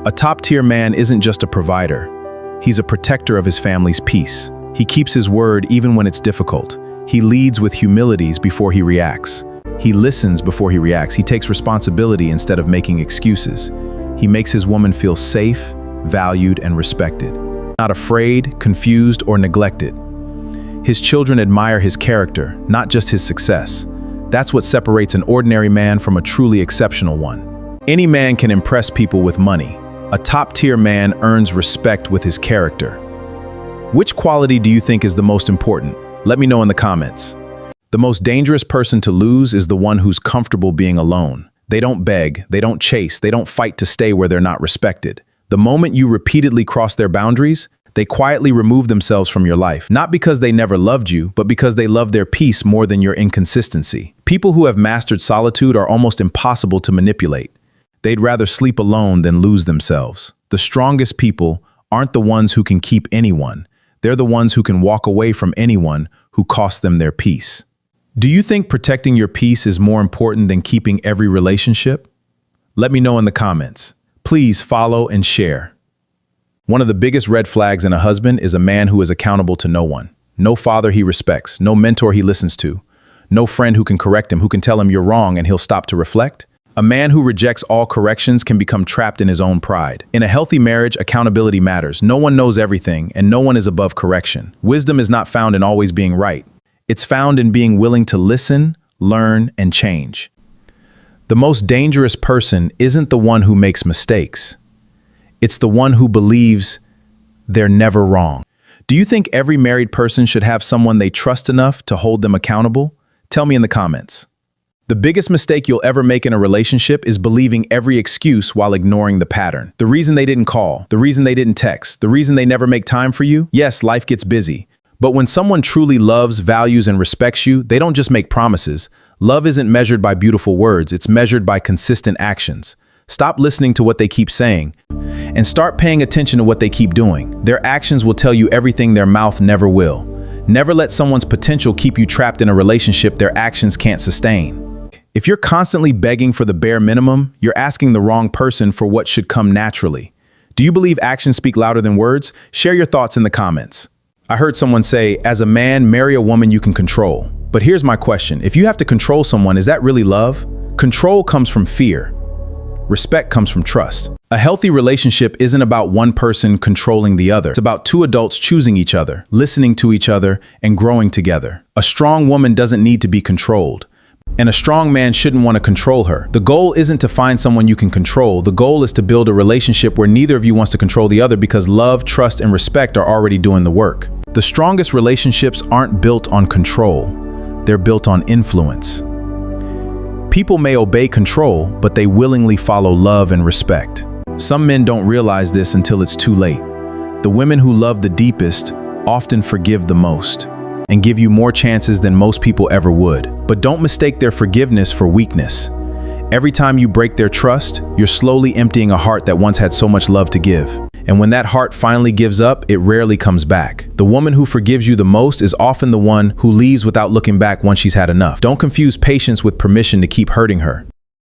A top-tier man isn't just a provider. He's a protector of his family's peace. He keeps his word even when it's difficult. He leads with humility before he reacts. He listens before he reacts. He takes responsibility instead of making excuses. He makes his woman feel safe, valued, and respected. Not afraid, confused, or neglected. His children admire his character, not just his success. That's what separates an ordinary man from a truly exceptional one. Any man can impress people with money. A top-tier man earns respect with his character. Which quality do you think is the most important? Let me know in the comments. The most dangerous person to lose is the one who's comfortable being alone. They don't beg, they don't chase, they don't fight to stay where they're not respected. The moment you repeatedly cross their boundaries, they quietly remove themselves from your life, not because they never loved you, but because they love their peace more than your inconsistency. People who have mastered solitude are almost impossible to manipulate. They'd rather sleep alone than lose themselves. The strongest people aren't the ones who can keep anyone. They're the ones who can walk away from anyone who costs them their peace. Do you think protecting your peace is more important than keeping every relationship? Let me know in the comments. Please follow and share. One of the biggest red flags in a husband is a man who is accountable to no one. No father he respects, no mentor he listens to, no friend who can correct him, who can tell him you're wrong and he'll stop to reflect. A man who rejects all corrections can become trapped in his own pride. In a healthy marriage, accountability matters. No one knows everything, and no one is above correction. Wisdom is not found in always being right. It's found in being willing to listen, learn, and change. The most dangerous person isn't the one who makes mistakes. It's the one who believes they're never wrong. Do you think every married person should have someone they trust enough to hold them accountable? Tell me in the comments. The biggest mistake you'll ever make in a relationship is believing every excuse while ignoring the pattern. The reason they didn't call, the reason they didn't text, the reason they never make time for you. Yes, life gets busy. But when someone truly loves, values, and respects you, they don't just make promises. Love isn't measured by beautiful words, it's measured by consistent actions. Stop listening to what they keep saying and start paying attention to what they keep doing. Their actions will tell you everything their mouth never will. Never let someone's potential keep you trapped in a relationship their actions can't sustain. If you're constantly begging for the bare minimum, you're asking the wrong person for what should come naturally. Do you believe actions speak louder than words? Share your thoughts in the comments. I heard someone say, as a man, marry a woman you can control. But here's my question. If you have to control someone, is that really love? Control comes from fear. Respect comes from trust. A healthy relationship isn't about one person controlling the other. It's about two adults choosing each other, listening to each other, and growing together. A strong woman doesn't need to be controlled. And a strong man shouldn't want to control her. The goal isn't to find someone you can control. The goal is to build a relationship where neither of you wants to control the other because love, trust, and respect are already doing the work. The strongest relationships aren't built on control. They're built on influence. People may obey control, but they willingly follow love and respect. Some men don't realize this until it's too late. The women who love the deepest often forgive the most and give you more chances than most people ever would. But don't mistake their forgiveness for weakness. Every time you break their trust, you're slowly emptying a heart that once had so much love to give. And when that heart finally gives up, it rarely comes back. The woman who forgives you the most is often the one who leaves without looking back once she's had enough. Don't confuse patience with permission to keep hurting her.